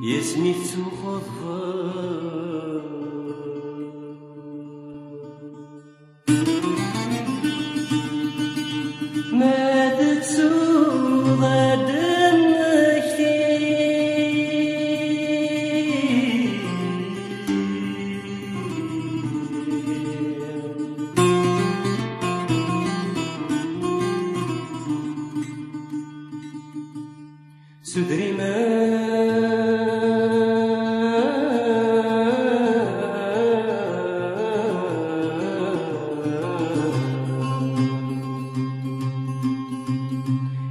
يسمي تخفى ما تسوغ دمشتي سدري ما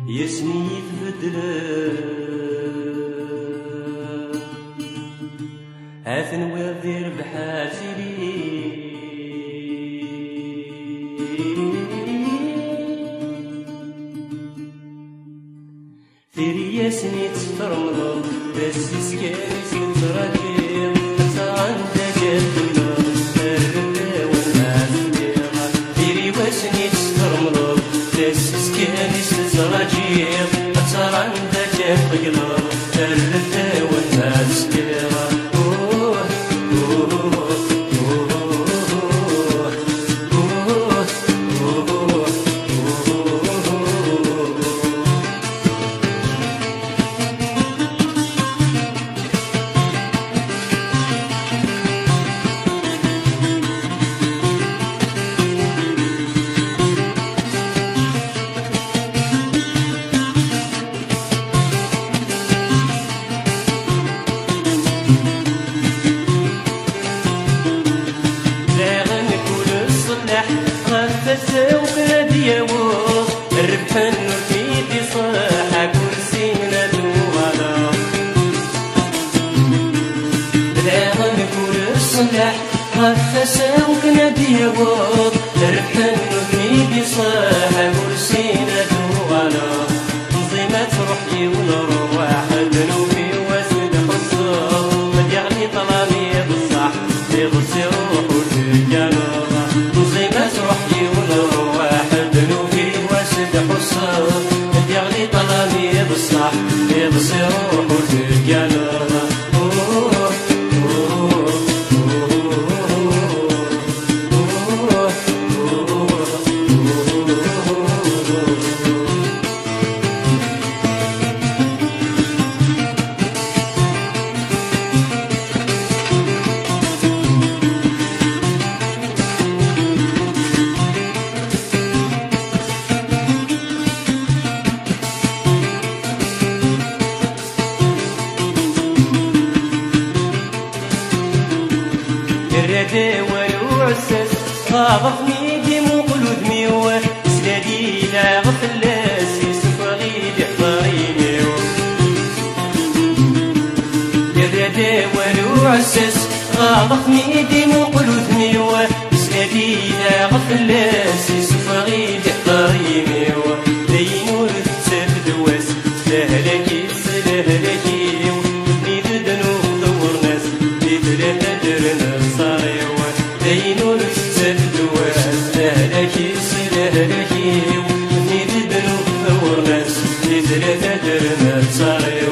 يسني تبدلا هاثن وذير بحاسري ثيري يسني تفرمض بس سكاني ستراكيم صان دجاجنا الردا والمعزيغة ثيري وسني تفرمض بس سكاني ستراكيم صان دجاجنا الردا والمعزيغة غفسوك ديوخ الربحن وفيدي صاحة كرسينا دوغالا بلاغ نقول الصلاح غفسوك ديوخ الربحن وفيدي صاحة كرسينا دوغالا نظيمة روحي ونروح دنوبي واسد حصة مديعني طلامي بالصح يغسي روح وترجانا روحي ونروح دنوبي واسد حصة يغلي طلامي بالصح يغسي روح وترجانا ولو عسس غاغف ميدي مقلود ميوه سلادي لا غفلاس يسفغي لحضاريني الردى ولو عسس غاغف ميدي مقلود ميوه سلادي لا غفلاس يسفغي لحضاريني دينور تسفدواس سلهلكي سلهلكي نيد دنوب دور ناس لثلاثة درنا صاري دينور تسفدواس سلهلكي سلهلكي نيد دنوب دور ناس لثلاثة درنا صاري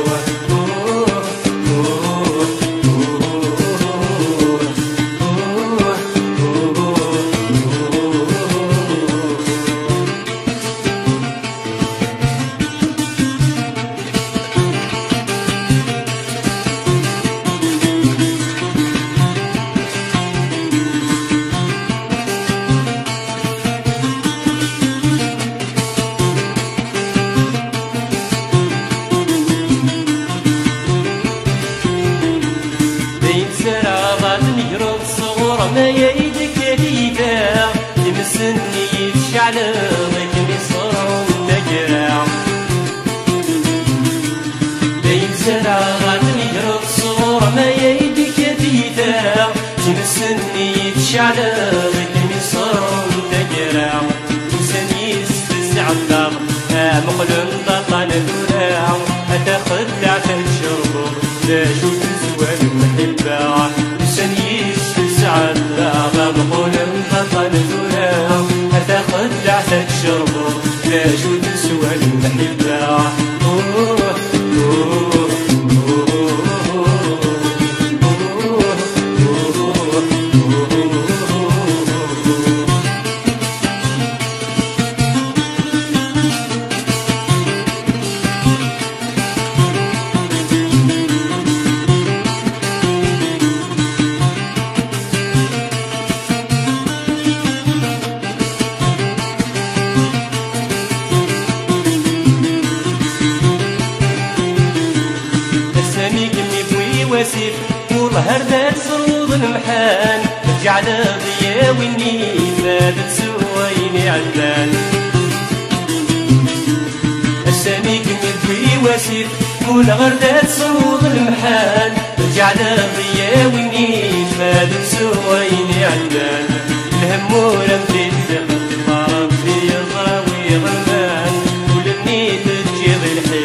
ما يدك ليبا يمسني يتشعلق مصر ونقرع بين زرع غادني يرد صغور ما يدك ليبا يمسني يتشعلق مصر ونقرع وسني يستسع الدار مقلن ضطان ذراع أتاخد عتل شربه لا شوف زوال محبا واسف والله ردات صروض المحان رجع لضيا ويني فادت سويني عدان السميك من واسف والله ردات صروض المحان رجع لضيا ويني فادت سويني عدان الهم ولم تتدخل ربي يضرب ويغمان ولمني تجيب الحيل